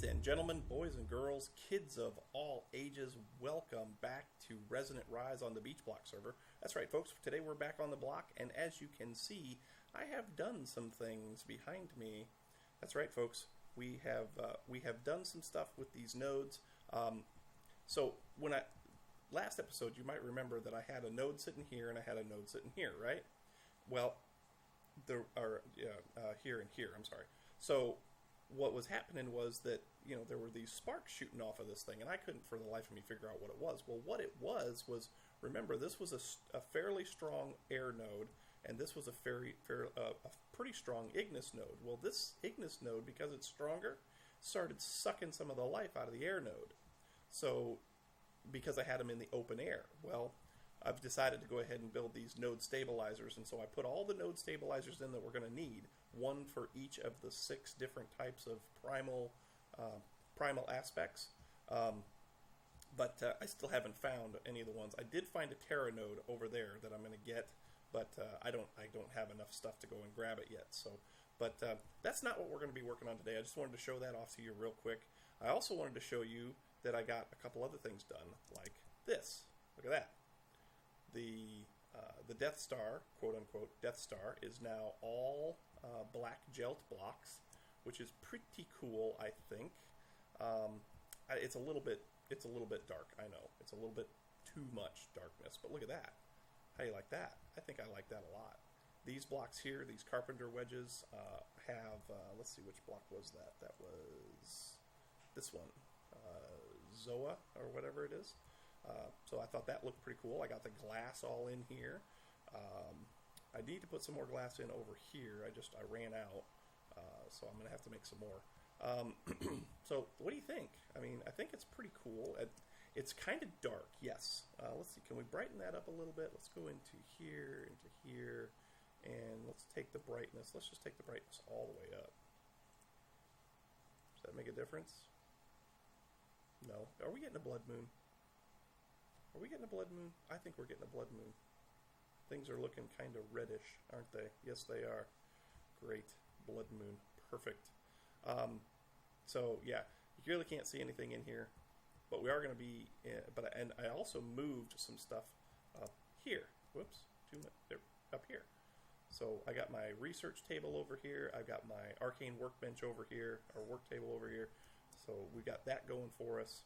and gentlemen, boys and girls, kids of all ages, welcome back to Resonant Rise on the BeachBlock server. That's right, folks. Today we're back on the block, and as you can see, I have done some things behind me. That's right, folks. We have done some stuff with these nodes. So last episode, you might remember that I had a node sitting here and I had a node sitting here, right? Well, here and here. I'm sorry. So what was happening was that, there were these sparks shooting off of this thing, and I couldn't for the life of me figure out what it was. Well, what it was, remember, this was a fairly strong air node, and this was a pretty strong Ignis node. Well, this Ignis node, because it's stronger, started sucking some of the life out of the air node. So, because I had them in the open air, well, I've decided to go ahead and build these node stabilizers, and so I put all the node stabilizers in that we're going to need, one for each of the 6 different types of primal aspects. But I still haven't found any of the ones. I did find a Terra node over there that I'm going to get, but I don't have enough stuff to go and grab it yet. So, but that's not what we're going to be working on today. I just wanted to show that off to you real quick. I also wanted to show you that I got a couple other things done, like this. Look at that. The Death Star, quote-unquote Death Star, is now all black gelt blocks, which is pretty cool, I think. It's a little bit dark, I know. It's a little bit too much darkness, but look at that. How do you like that? I think I like that a lot. These blocks here, these carpenter wedges, have, let's see, which block was that? That was this one, Zoa, or whatever it is. So I thought that looked pretty cool. I got the glass all in here. I need to put some more glass in over here. I ran out, so I'm going to have to make some more. So what do you think? I mean, I think it's pretty cool. It's kind of dark, yes. Let's see, can we brighten that up a little bit? Let's go into here, and let's take the brightness. Let's just take the brightness all the way up. Does that make a difference? No. Are we getting a blood moon? Are we getting a blood moon? I think we're getting a blood moon. Things are looking kind of reddish, aren't they? Yes, they are. Great. Blood moon. Perfect. So, yeah, you really can't see anything in here, but we are going to be, and I also moved some stuff up here. Whoops. They're up here. So I got my research table over here. I've got my arcane workbench over here, or work table over here. So we got that going for us.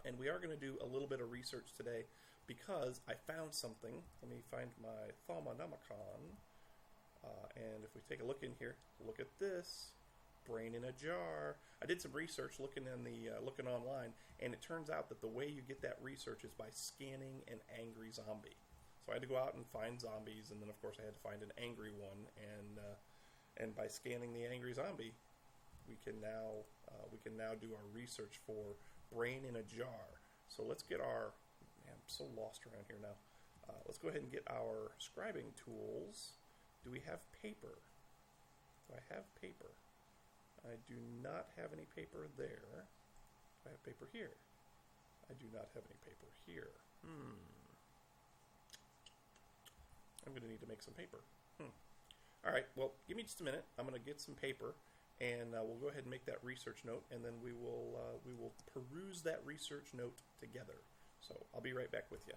And we are going to do a little bit of research today because I found something. Let me find my Thaumonomicon. And if we take a look in here, look at this. Brain in a jar. I did some research looking online, and it turns out that the way you get that research is by scanning an angry zombie. So I had to go out and find zombies, and then of course I had to find an angry one, and by scanning the angry zombie, we can now do our research for brain in a jar. So let's get our, man, I'm so lost around here now. Let's go ahead and get our scribing tools. Do we have paper? Do I have paper? I do not have any paper there. Do I have paper here? I do not have any paper here. I'm going to need to make some paper. All right, well, give me just a minute. I'm going to get some paper, and we'll go ahead and make that research note, and then we will peruse that research note together. So I'll be right back with you.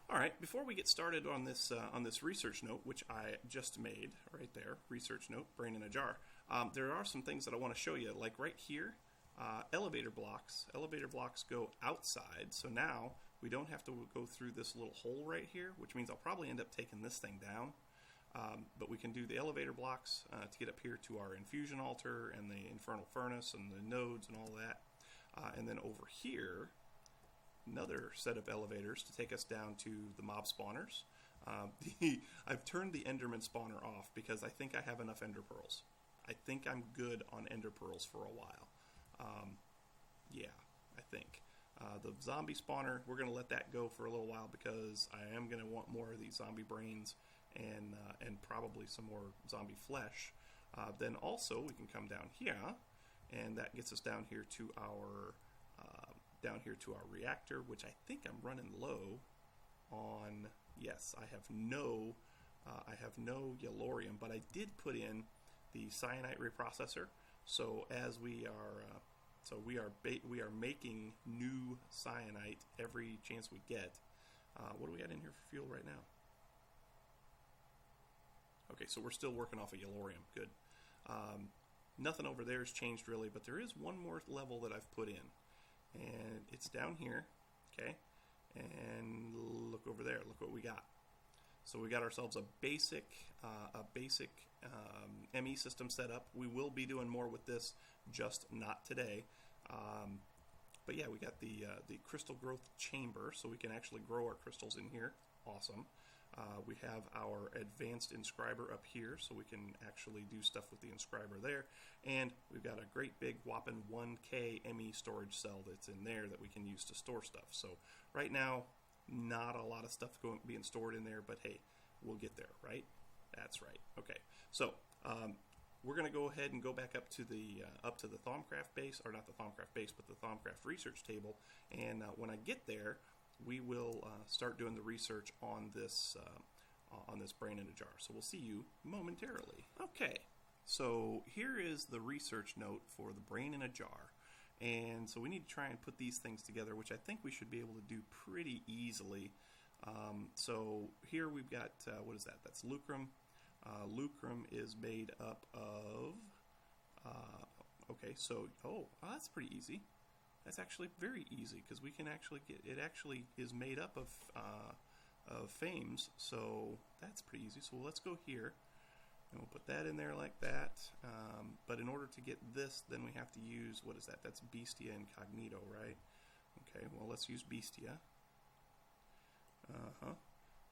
All right, before we get started on this research note, which I just made right there, research note, brain in a jar, there are some things that I want to show you, like right here, elevator blocks. Elevator blocks go outside, so now we don't have to go through this little hole right here, which means I'll probably end up taking this thing down. But we can do the elevator blocks to get up here to our infusion altar and the infernal furnace and the nodes and all that. And then over here, another set of elevators to take us down to the mob spawners. I've turned the Enderman spawner off because I think I have enough Ender Pearls. I think I'm good on Ender Pearls for a while. Yeah, I think. The zombie spawner, we're going to let that go for a little while because I am going to want more of these zombie brains and probably some more zombie flesh. Then also we can come down here, and that gets us down here to our reactor, which I think I'm running low on. Yes, I have no Yellorium, but I did put in the cyanite reprocessor, So as we are, we are making new cyanite every chance we get. What do we got in here for fuel right now? Okay, so we're still working off of yellorium. Good. Nothing over there has changed really, but there is one more level that I've put in, and it's down here. Okay, and look over there. Look what we got. So we got ourselves a basic ME system set up. We will be doing more with this, just not today. But yeah, we got the crystal growth chamber, so we can actually grow our crystals in here. Awesome. We have our advanced inscriber up here, so we can actually do stuff with the inscriber there. And we've got a great big whopping 1K ME storage cell that's in there that we can use to store stuff. So right now, not a lot of stuff being stored in there, but hey, we'll get there, right? That's right. Okay, so we're going to go ahead and go back up to the Thaumcraft base, or not the Thaumcraft base, but the Thaumcraft research table. And when I get there, we will start doing the research on this brain in a jar. So we'll see you momentarily. Okay, so here is the research note for the brain in a jar. And so we need to try and put these things together, which I think we should be able to do pretty easily. So here we've got, what is that? That's lucrum. Lucrum is made up of, okay, so, that's pretty easy. That's actually very easy, because we can actually get, it actually is made up of fames, so that's pretty easy. So let's go here, and we'll put that in there like that. But in order to get this, then we have to use, what is that? That's Bestia Incognito, right? Okay, well, let's use Bestia.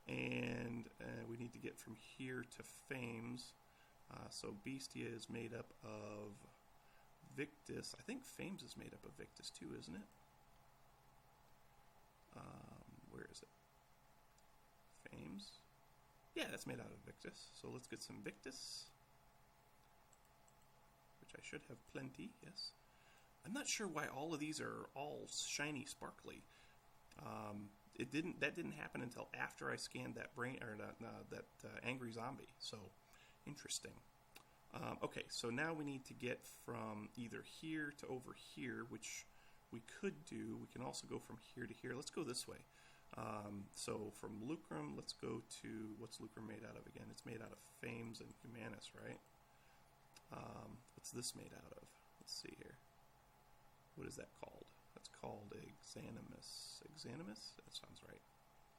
And we need to get from here to fames. So Bestia is made up of Victus. I think fames is made up of Victus too, isn't it? Where is it? Fames. Yeah, that's made out of Victus. So let's get some Victus, which I should have plenty. Yes. I'm not sure why all of these are all shiny, sparkly. That didn't happen until after I scanned that brain, or that angry zombie. So interesting. Okay, so now we need to get from either here to over here, which we could do. We can also go from here to here. Let's go this way. So from lucrum, let's go to, what's lucrum made out of again? It's made out of fames and humanus, right? What's this made out of? Let's see here. What is that called? That's called exanimus. Exanimus? That sounds right.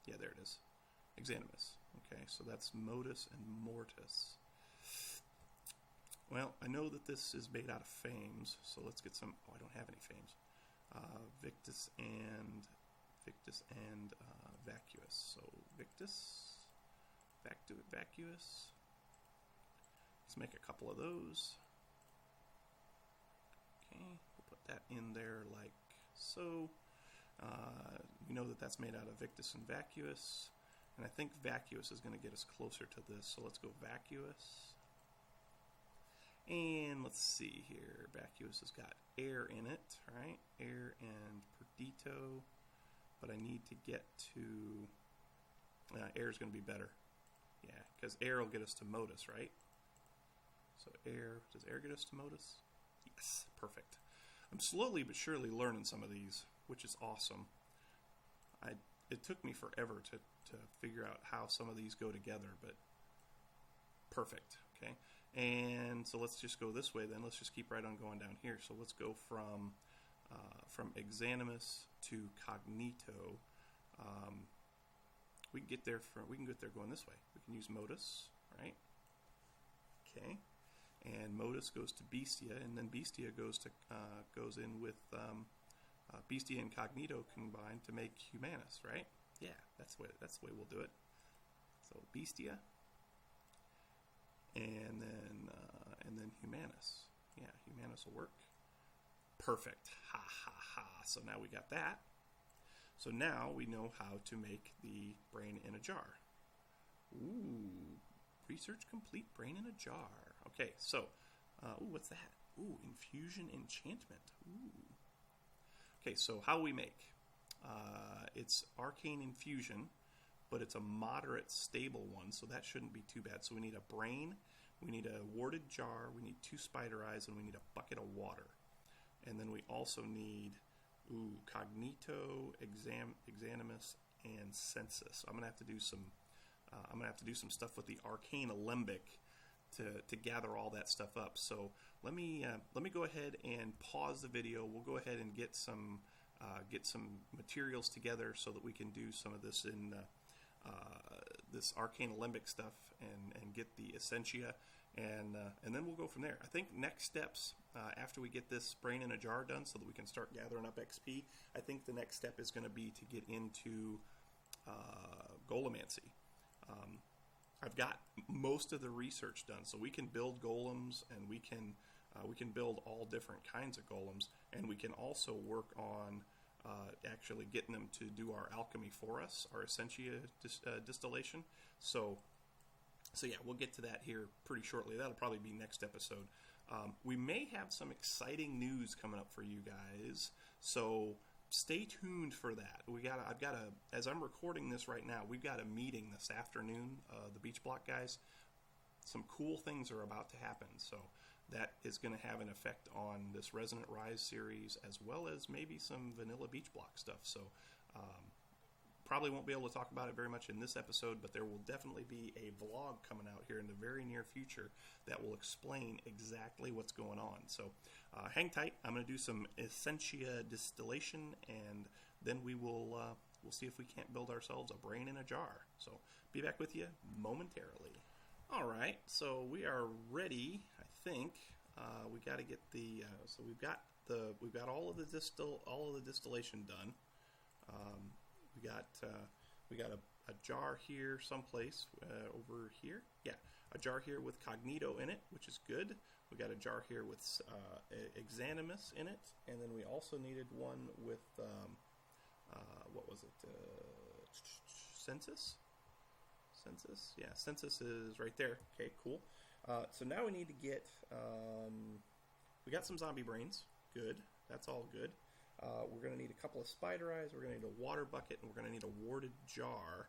Yeah, there it is. Exanimus. Okay, so that's modus and mortis. Well, I know that this is made out of fames, so let's get some. Oh, I don't have any fames. Victus and vacuous. So Victus, vacuous. Let's make a couple of those. Okay, we'll put that in there like so. You know that that's made out of Victus and vacuous, and I think vacuous is going to get us closer to this. So let's go vacuous. And let's see here. Vacuous has got air in it, right? Air and perdito. But I need to get to... air is going to be better. Yeah, because air will get us to modus, right? So air... Does air get us to modus? Yes, perfect. I'm slowly but surely learning some of these, which is awesome. It took me forever to figure out how some of these go together, but perfect, okay? And so let's just go this way then. Let's just keep right on going down here. So let's go from exanimus to cognito. We can get there going this way. We can use modus, right? Okay. And modus goes to bestia, and then bestia goes in with bestia and cognito combined to make humanus, right? Yeah, that's the way we'll do it. So bestia, and then humanus. Yeah, humanus will work. Perfect. Ha ha ha. So now we got that. So now we know how to make the brain in a jar. Ooh, research complete. Brain in a jar. Okay, so what's that? Ooh, infusion enchantment. Ooh. Okay, so how we make? It's arcane infusion, but it's a moderate stable one, so that shouldn't be too bad. So we need a brain we need a warded jar, we need 2 spider eyes, and we need a bucket of water. And then we also need cognito, exanimus, and census. I'm gonna have to do some. I'm gonna have to do some stuff with the arcane alembic to gather all that stuff up. So let me go ahead and pause the video. We'll go ahead and get some materials together so that we can do some of this in this arcane alembic stuff and get the essentia, and then we'll go from there. I think next steps after we get this brain in a jar done so that we can start gathering up XP, I think the next step is going to be to get into golemancy. I've got most of the research done, so we can build golems, and we can build all different kinds of golems, and we can also work on actually getting them to do our alchemy for us, our essentia distillation. So yeah, we'll get to that here pretty shortly. That'll probably be next episode. We may have some exciting news coming up for you guys, so stay tuned for that. I've got as I'm recording this right now, we've got a meeting this afternoon, the BeachBlock guys. Some cool things are about to happen, so that is going to have an effect on this Resonant Rise series, as well as maybe some vanilla BeachBlock stuff. So probably won't be able to talk about it very much in this episode, but there will definitely be a vlog coming out here in the very near future that will explain exactly what's going on. So hang tight. I'm going to do some essentia distillation, and then we'll see if we can't build ourselves a brain in a jar. So be back with you momentarily. All right, so we are ready. I think we got to get the. So we've got all of the distillation done. We got a jar here someplace over here. Yeah, a jar here with cognito in it, which is good. We got a jar here with exanimus in it, and then we also needed one with what was it? Census. Census, yeah, census is right there. Okay, cool. So now we need to get. We got some zombie brains. Good. That's all good. We're going to need a couple of spider eyes, we're going to need a water bucket, and we're going to need a warded jar.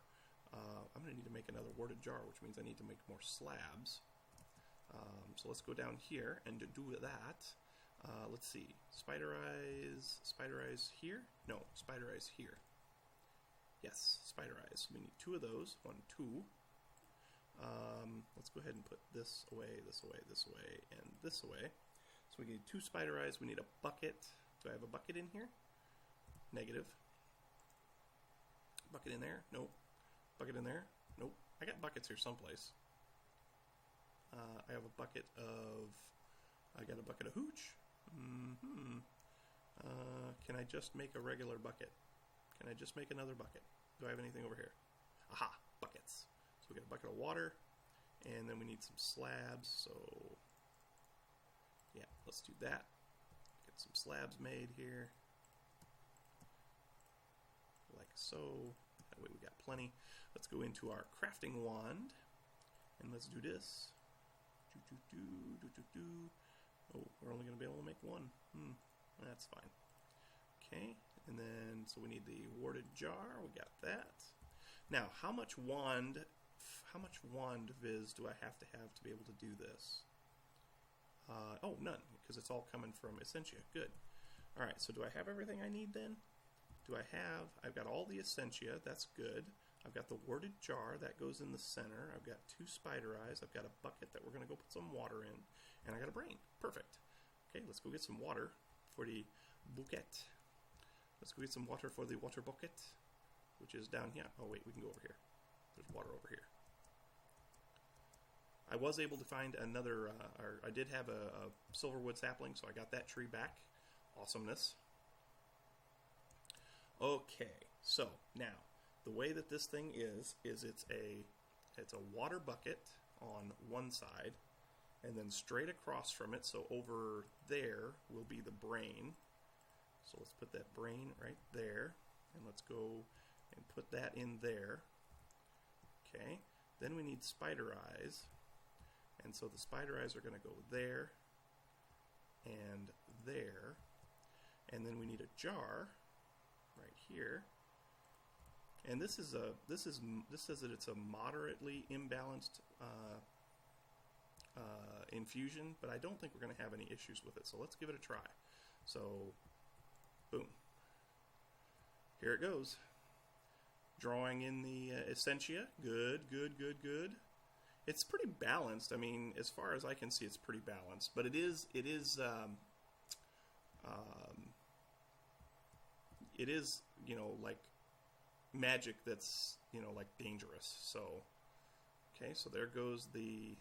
I'm going to need to make another warded jar, which means I need to make more slabs. So let's go down here and to do that. Let's see. Spider eyes here? No, spider eyes here. Yes, spider eyes. We need 2 of those. 1, 2. Let's go ahead and put this away, this away, this away, and this away. So we need 2 spider eyes. We need a bucket. Do I have a bucket in here? Negative. Bucket in there? Nope. Bucket in there? Nope. I got buckets here someplace. I have a bucket of... I got a bucket of hooch. Can I just make a regular bucket? Can I just make another bucket? Do I have anything over here? Aha! Buckets. So we got a bucket of water, and then we need some slabs, so... Yeah, let's do that. Get some slabs made here. Like so. That way we got plenty. Let's go into our crafting wand, and let's do this. Oh, we're only going to be able to make 1. That's fine. Okay, and then, so we need the warded jar. We got that. Now, how much wand viz do I have to be able to do this? Oh, none, because it's all coming from Essentia. Good. All right, so do I have everything I need then? I've got all the Essentia. That's good. I've got the warded jar. That goes in the center. I've got 2 spider eyes. I've got a bucket that we're going to go put some water in. And I got a brain. Perfect. Okay, let's go get some water for the bucket. Let's go get some water for the water bucket, which is down here. Oh, wait, we can go over here. There's water over here. I was able to find another, I did have a silverwood sapling, so I got that tree back. Awesomeness. Okay, so now, the way that this thing is it's a water bucket on one side, and then straight across from it, so over there will be the brain. So let's put that brain right there, and let's go and put that in there. Okay, then we need spider eyes, and so the spider eyes are going to go there and there, and then we need a jar right here. And this says that it's a moderately imbalanced infusion, but I don't think we're going to have any issues with it. So let's give it a try. So, boom. Here it goes. Drawing in the essentia. Good, good, good, good. It's pretty balanced. I mean, as far as I can see, it's pretty balanced. But it is you know, like magic that's, you know, like dangerous. So, okay, so there goes the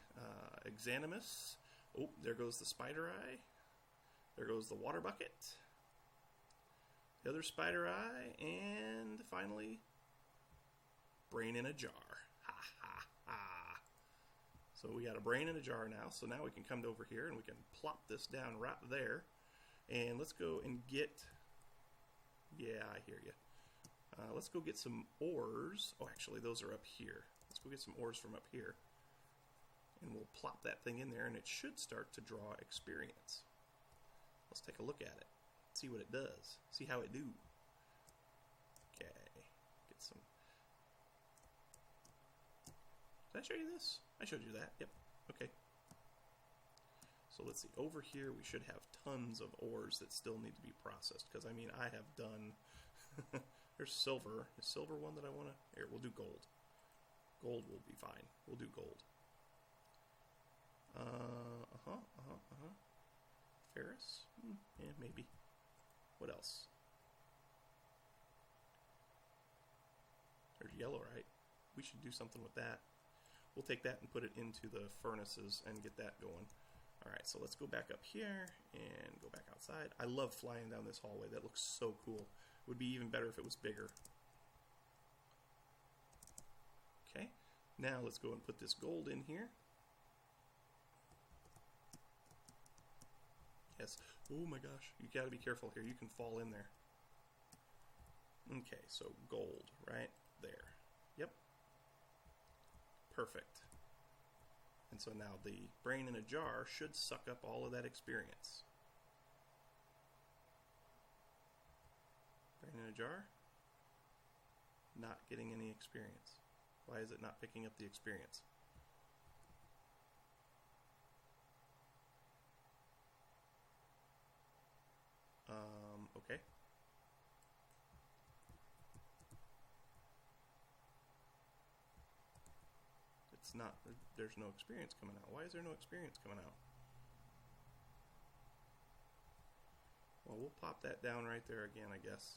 Exanimus. Oh, there goes the spider eye. There goes the water bucket. The other spider eye, and finally, brain in a jar. Ha ha ha. So we got a brain in a jar now. So now we can come over here and we can plop this down right there. And let's go and get, yeah, I hear you. Let's go get some ores. Oh, actually, those are up here. Let's go get some ores from up here. And we'll plop that thing in there, and it should start to draw experience. Let's take a look at it. See what it does. See how it do. Okay. Get some. Did I show you this? I showed you that. Yep. Okay. So let's see. Over here, we should have tons of ores that still need to be processed. Because, I mean, I have done... There's silver. Is silver one that I want to... Here, we'll do gold. Gold will be fine. We'll do gold. Ferrous? Yeah, maybe. What else? There's yellowite. We should do something with that. We'll take that and put it into the furnaces and get that going. Alright, so let's go back up here and go back outside. I love flying down this hallway. That looks so cool. It would be even better if it was bigger. Okay, now let's go and put this gold in here. Yes. Oh my gosh, you gotta be careful here. You can fall in there. Okay, so gold right there. Yep. Perfect. And so now the brain in a jar should suck up all of that experience. Brain in a jar? Not getting any experience. Why is it not picking up the experience? Okay. It's not, there's no experience coming out. Why is there no experience coming out? Well, we'll pop that down right there again, I guess.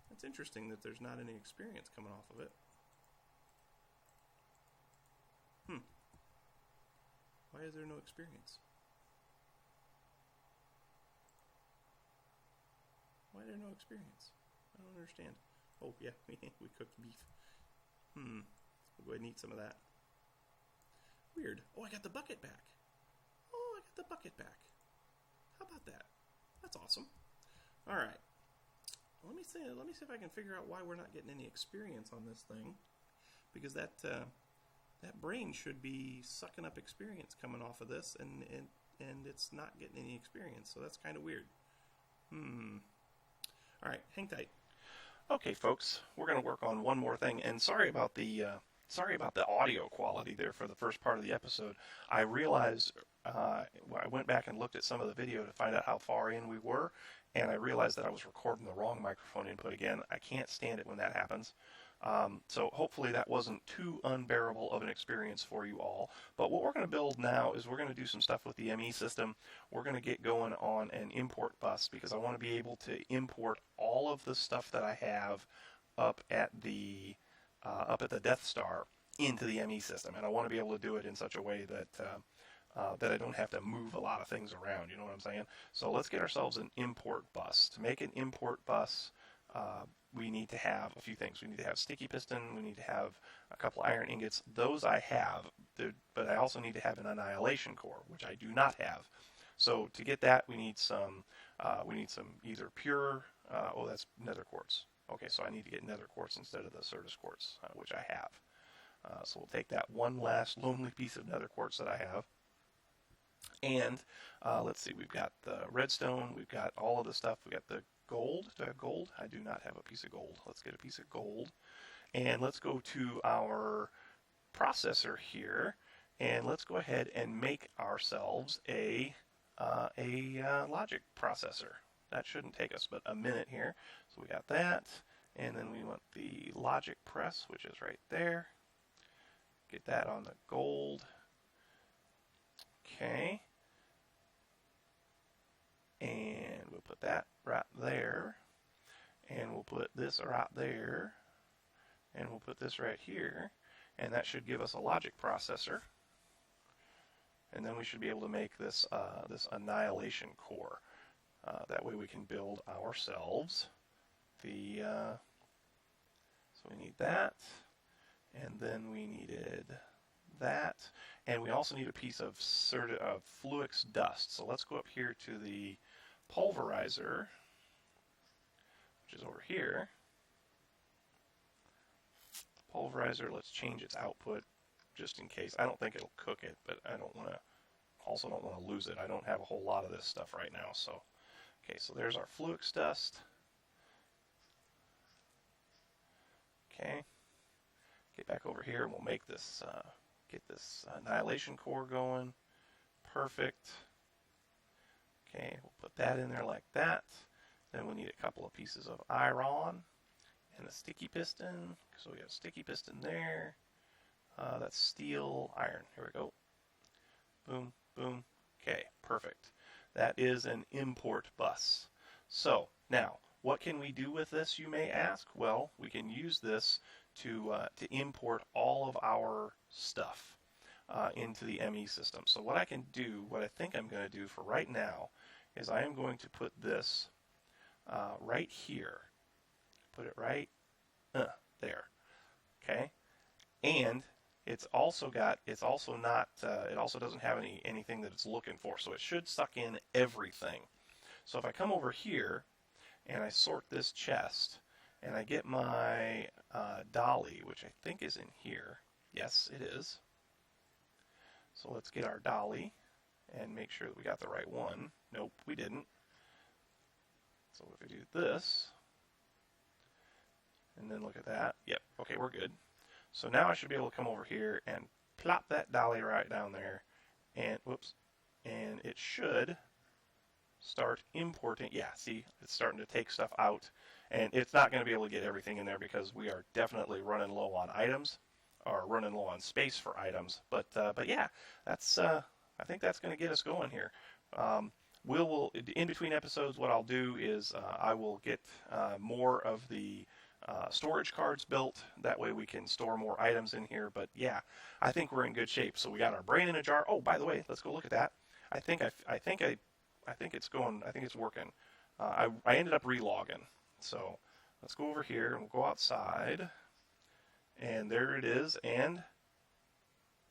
That's interesting that there's not any experience coming off of it. Why is there no experience? Why is there no experience? I don't understand. Oh, yeah, we cooked beef. We'll go ahead and eat some of that. Weird. Oh, I got the bucket back. Oh, I got the bucket back. How about that? That's awesome. All right. Let me see if I can figure out why we're not getting any experience on this thing, because that brain should be sucking up experience coming off of this, and it's not getting any experience. So that's kind of weird. All right, hang tight. Okay, folks, we're going to work on one more thing, and sorry about the audio quality there for the first part of the episode. I realized I went back and looked at some of the video to find out how far in we were, and I realized that I was recording the wrong microphone input again. I can't stand it when that happens. So hopefully that wasn't too unbearable of an experience for you all. But what we're going to build now is we're going to do some stuff with the ME system. We're going to get going on an import bus, because I want to be able to import all of the stuff that I have up at the Death Star into the ME system, and I want to be able to do it in such a way that that I don't have to move a lot of things around. You know what I'm saying? So let's get ourselves an import bus. To make an import bus, we need to have a few things. We need to have sticky piston. We need to have a couple iron ingots. Those I have, but I also need to have an annihilation core, which I do not have. So to get that, we need some either pure. Oh, that's nether quartz. Okay, so I need to get nether quartz instead of the Certus quartz, which I have. So we'll take that one last lonely piece of nether quartz that I have. And let's see, we've got the redstone, we've got all of the stuff, we got the gold. Do I have gold? I do not have a piece of gold. Let's get a piece of gold. And let's go to our processor here, and let's go ahead and make ourselves a logic processor. That shouldn't take us but a minute here. So we got that, and then we want the logic press, which is right there. Get that on the gold. Okay. And we'll put that right there. And we'll put this right there. And we'll put this right here. And that should give us a logic processor. And then we should be able to make this this annihilation core. That way we can build ourselves the. So we need that, and then we needed that, and we also need a piece of Fluix dust. So let's go up here to the pulverizer, which is over here. Pulverizer. Let's change its output just in case. I don't think it'll cook it, but I don't want to. Also, don't want to lose it. I don't have a whole lot of this stuff right now, so. Okay, so there's our Fluix dust. Okay, get back over here and we'll make this, get this annihilation core going. Perfect. Okay, we'll put that in there like that. Then we'll need a couple of pieces of iron and a sticky piston. So we got a sticky piston there. That's steel, iron. Here we go. Boom, boom. Okay, perfect. That is an import bus. So now, what can we do with this, you may ask? Well, we can use this to import all of our stuff into the ME system. So what I can do, what I think I'm going to do for right now, is I am going to put this right here. Put it right there. Okay, and it's also not, it also doesn't have anything that it's looking for, so it should suck in everything. So if I come over here and I sort this chest and I get my dolly, which I think is in here. Yes, it is. So let's get our dolly and make sure that we got the right one. Nope, we didn't. So if I do this, and then look at that. Yep, okay, we're good. So now I should be able to come over here and plop that dolly right down there, and whoops, and it should start importing. Yeah, see, it's starting to take stuff out, and it's not going to be able to get everything in there because we are definitely running low on items, or running low on space for items. But yeah, that's I think that's going to get us going here. We'll in between episodes, what I'll do is I will get more of the storage cards built. That way we can store more items in here. But yeah, I think we're in good shape. So we got our brain in a jar. Oh, by the way, let's go look at that. I think it's going. I think it's working. I ended up relogging. So let's go over here and we'll go outside. And there it is. And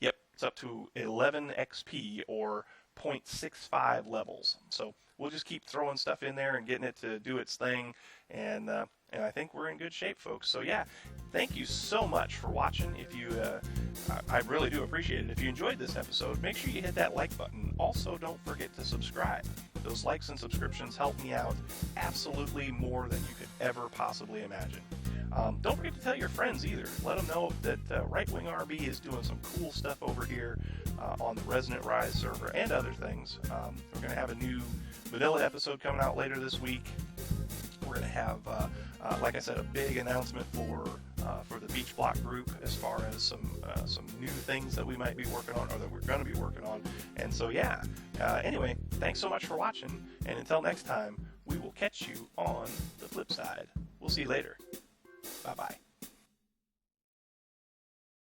yep, it's up to 11 XP or 0.65 levels. So we'll just keep throwing stuff in there and getting it to do its thing, and I think we're in good shape, folks. So yeah, thank you so much for watching. If you, I really do appreciate it. If you enjoyed this episode, make sure you hit that like button. Also, don't forget to subscribe. Those likes and subscriptions help me out absolutely more than you could ever possibly imagine. Don't forget to tell your friends either. Let them know that Right Wing RB is doing some cool stuff over here on the Resonant Rise server and other things. We're going to have a new vanilla episode coming out later this week. We're going to have, like I said, a big announcement for the BeachBlock group as far as some new things that we might be working on, or that we're going to be working on. And so yeah, anyway, thanks so much for watching, and until next time, we will catch you on the flip side. We'll see you later. Bye-bye.